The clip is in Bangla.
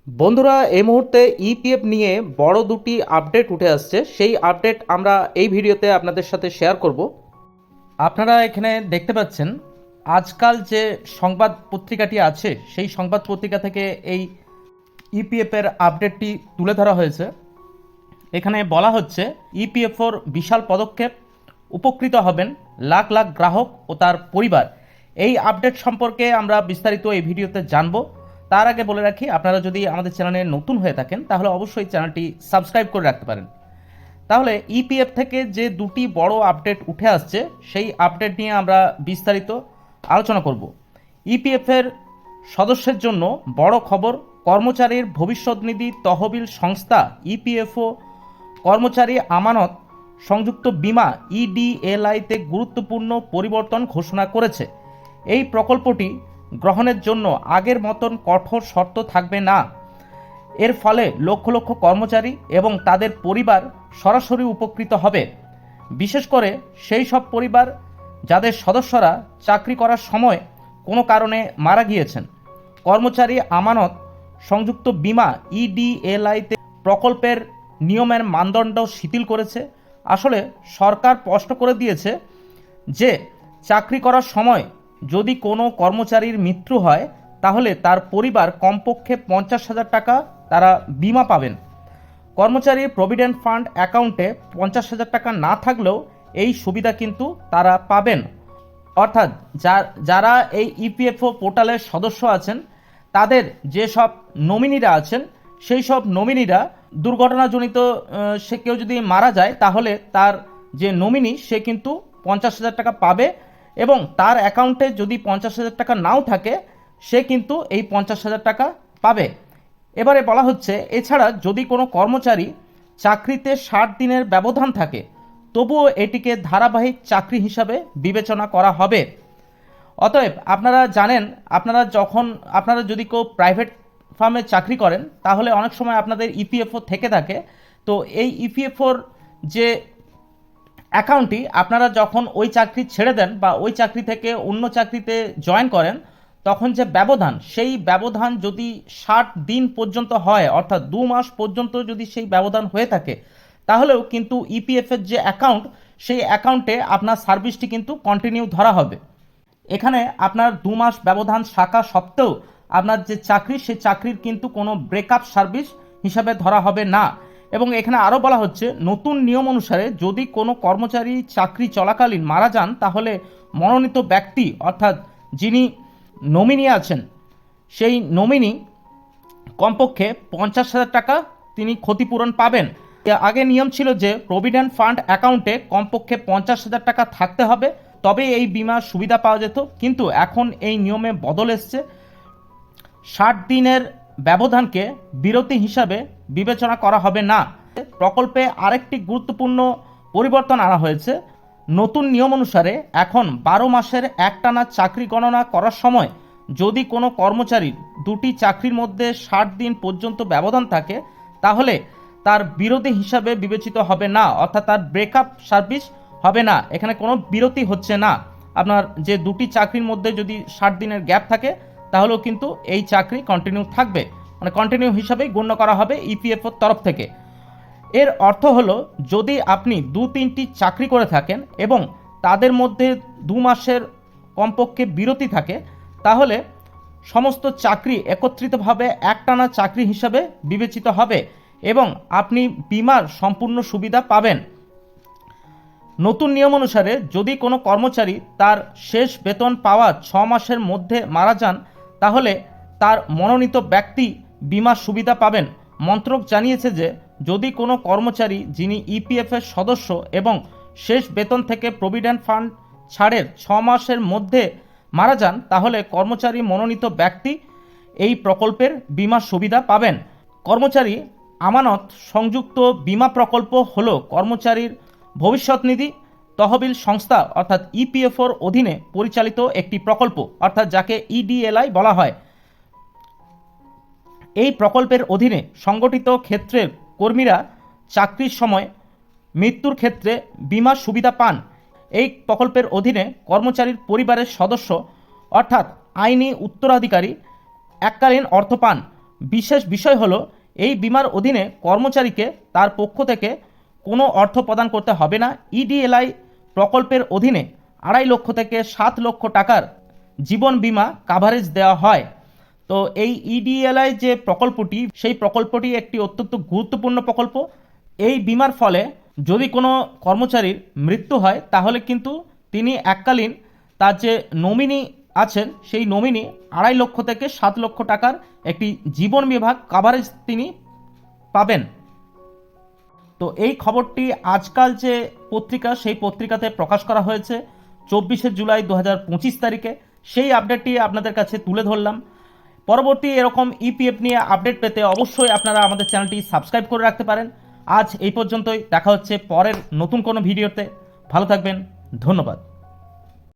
বন্ধুরা, এই মুহূর্তে ইপিএফ নিয়ে বড় দুটি আপডেট উঠে আসছে। সেই আপডেট আমরা এই ভিডিওতে আপনাদের সাথে শেয়ার করব। আপনারা এখানে দেখতে পাচ্ছেন আজকাল যে সংবাদ পত্রিকাটি আছে, সেই সংবাদ পত্রিকা থেকে এই ইপিএফের আপডেটটি তুলে ধরা হয়েছে। এখানে বলা হচ্ছে ইপিএফওর বিশাল পদক্ষেপ, উপকৃত হবেন লাখ লাখ গ্রাহক ও তার পরিবার। এই আপডেট সম্পর্কে আমরা বিস্তারিত এই ভিডিওতে জানব। তার আগে বলে রাখি, আপনারা যদি আমাদের চ্যানেলে নতুন হয়ে থাকেন তাহলে অবশ্যই চ্যানেলটি সাবস্ক্রাইব করে রাখতে পারেন। তাহলে ইপিএফ থেকে যে দুটি বড় আপডেট উঠে আসছে, সেই আপডেট নিয়ে আমরা বিস্তারিত আলোচনা করব। ইপিএফের সদস্যের জন্য বড় খবর, কর্মচারীর ভবিষ্যৎ নিধি তহবিল সংস্থা ইপিএফও কর্মচারী আমানত সংযুক্ত বীমা ইডিএলআইতে গুরুত্বপূর্ণ পরিবর্তন ঘোষণা করেছে। এই প্রকল্পটি গ্রহণের জন্য আগের মতন কঠোর শর্ত থাকবে না। এর ফলে লক্ষ লক্ষ কর্মচারী এবং তাদের পরিবার সরাসরি উপকৃত হবে। বিশেষ করে সেই সব পরিবার যাদের সদস্যরা চাকরি করার সময় কোনো কারণে মারা গিয়েছেন। কর্মচারী আমানত সংযুক্ত বীমা ইডিএলআইতে প্রকল্পের নিয়মের মানদণ্ড শিথিল করেছে। আসলে সরকার স্পষ্ট করে দিয়েছে যে চাকরি করার সময় যদি কোনো কর্মচারীর মৃত্যু হয় তাহলে তার পরিবার কমপক্ষে 50,000 টাকা তারা বিমা পাবেন। কর্মচারীর প্রভিডেন্ট ফান্ড অ্যাকাউন্টে 50,000 টাকা না থাকলেও এই সুবিধা কিন্তু তারা পাবেন। অর্থাৎ যারা এই ইপিএফও পোর্টালের সদস্য আছেন, তাদের যেসব নমিনিরা আছেন, সেই সব নমিনিরা দুর্ঘটনাজনিত সে কেউ যদি মারা যায় তাহলে তার যে নমিনি সে কিন্তু 50,000 টাকা পাবে, এবং তার অ্যাকাউন্টে যদি 50,000 টাকা নাও থাকে সে কিন্তু এই 50,000 টাকা পাবে। এবারে বলা হচ্ছে, এছাড়া যদি কোনো কর্মচারী চাকরিতে 60 দিনের ব্যবধান থাকে তবুও এটিকে ধারাবাহিক চাকরি হিসাবে বিবেচনা করা হবে। অতএব আপনারা জানেন, আপনারা যদি কেউ প্রাইভেট ফার্মে চাকরি করেন তাহলে অনেক সময় আপনাদের ইপিএফও থেকে থাকে। তো এই ইপিএফওর যে অ্যাকাউন্টটি আপনারা যখন ওই চাকরি ছেড়ে দেন বা ওই চাকরি থেকে অন্য চাকরিতে জয়েন করেন, তখন যে ব্যবধান, সেই ব্যবধান যদি 60 দিন পর্যন্ত হয়, অর্থাৎ 2 মাস পর্যন্ত যদি সেই ব্যবধান হয়ে থাকে, তাহলেও কিন্তু ইপিএফের যে অ্যাকাউন্ট, সেই অ্যাকাউন্টে আপনার সার্ভিসটি কিন্তু কন্টিনিউ ধরা হবে। এখানে আপনার 2 মাস ব্যবধান থাকা সত্ত্বেও আপনার যে চাকরি, সেই চাকরির কিন্তু কোনো ব্রেকআপ সার্ভিস হিসাবে ধরা হবে না। এবং এখানে আরও বলা হচ্ছে, নতুন নিয়ম অনুসারে যদি কোনো কর্মচারী চাকরি চলাকালীন মারা যান তাহলে মনোনীত ব্যক্তি, অর্থাৎ যিনি নমিনি আছেন, সেই নমিনি কমপক্ষে 50,000 টাকা তিনি ক্ষতিপূরণ পাবেন। আগে নিয়ম ছিল যে প্রভিডেন্ট ফান্ড অ্যাকাউন্টে কমপক্ষে 50,000 টাকা থাকতে হবে, তবে এই বিমার সুবিধা পাওয়া যেত। কিন্তু এখন এই নিয়মে বদল এসছে। 60 দিনের ব্যবধানকে বিরতি হিসাবে বিবেচনা করা হবে না। প্রকল্পে আরেকটি গুরুত্বপূর্ণ পরিবর্তন আনা হয়েছে। নতুন নিয়ম অনুসারে এখন 12 মাসের একটানা চাকরি গণনা করার সময় যদি কোনো কর্মচারীর দুটি চাকরির মধ্যে 60 দিন পর্যন্ত ব্যবধান থাকে তাহলে তার বিরতি হিসাবে বিবেচিত হবে না, অর্থাৎ তার ব্রেকআপ সার্ভিস হবে না। এখানে কোনো বিরতি হচ্ছে না। আপনার যে দুটি চাকরির মধ্যে যদি 60 দিনের গ্যাপ থাকে তাহলেও কিন্তু এই চাকরি কন্টিনিউ থাকবে, মানে কন্টিনিউ হিসাবেই গণ্য করা হবে ইপিএফওর তরফ থেকে। এর অর্থ হলো, যদি আপনি 2-3টি চাকরি করে থাকেন এবং তাদের মধ্যে 2 মাসের কমপক্ষে বিরতি থাকে, তাহলে সমস্ত চাকরি একত্রিতভাবে একটানা চাকরি হিসাবে বিবেচিত হবে এবং আপনি বিমার সম্পূর্ণ সুবিধা পাবেন। নতুন নিয়ম অনুসারে যদি কোনো কর্মচারী তার শেষ বেতন পাওয়া 6 মাসের মধ্যে মারা যান তাহলে তার মনোনীত ব্যক্তি বিমার সুবিধা পাবেন। মন্ত্রক জানিয়েছে যে যদি কোনো কর্মচারী যিনি ইপিএফের সদস্য এবং শেষ বেতন থেকে প্রভিডেন্ট ফান্ড ছাড়ের 6 মাসের মধ্যে মারা যান তাহলে কর্মচারী মনোনীত ব্যক্তি এই প্রকল্পের বিমার সুবিধা পাবেন। কর্মচারী আমানত সংযুক্ত বীমা প্রকল্প হল কর্মচারীর ভবিষ্যৎ নিধি তহবিল সংস্থা অর্থাৎ ইপিএফওর অধীনে পরিচালিত একটি প্রকল্প, অর্থাৎ যাকে ইডিএলআই বলা হয়। এই প্রকল্পের অধীনে সংগঠিত ক্ষেত্রের কর্মীরা চাকরির সময় মৃত্যুর ক্ষেত্রে বিমার সুবিধা পান। এই প্রকল্পের অধীনে কর্মচারীর পরিবারের সদস্য অর্থাৎ আইনি উত্তরাধিকারী এককালীন অর্থ পান। বিশেষ বিষয় হলো এই বিমার অধীনে কর্মচারীকে তার পক্ষ থেকে কোনো অর্থ প্রদান করতে হবে না। ইডিএলআই প্রকল্পের অধীনে 2.5 লক্ষ থেকে 7 লক্ষ টাকার জীবন বীমা কাভারেজ দেওয়া হয়। তো এই ইডিএলআই যে প্রকল্পটি, সেই প্রকল্পটি একটি অত্যন্ত গুরুত্বপূর্ণ প্রকল্প। এই বিমার ফলে যদি কোনো কর্মচারীর মৃত্যু হয় তাহলে কিন্তু তিনি এককালীন তার যে নমিনি আছেন সেই নমিনি 2.5 লক্ষ থেকে 7 লক্ষ টাকার একটি জীবন বীমা কাভারেজ তিনি পাবেন। তো এই খবরটি আজকাল যে পত্রিকা, সেই পত্রিকাতে প্রকাশ করা হয়েছে 24শে জুলাই 2025 তারিখে। সেই আপডেটটি আপনাদের কাছে তুলে ধরলাম। পরবর্তী এরকম ইপিএফ নিয়ে আপডেট পেতে অবশ্যই আপনারা আমাদের চ্যানেলটি সাবস্ক্রাইব করে রাখতে পারেন। আজ এই পর্যন্তই, দেখা হচ্ছে পরের নতুন কোনো ভিডিওতে। ভালো থাকবেন, ধন্যবাদ।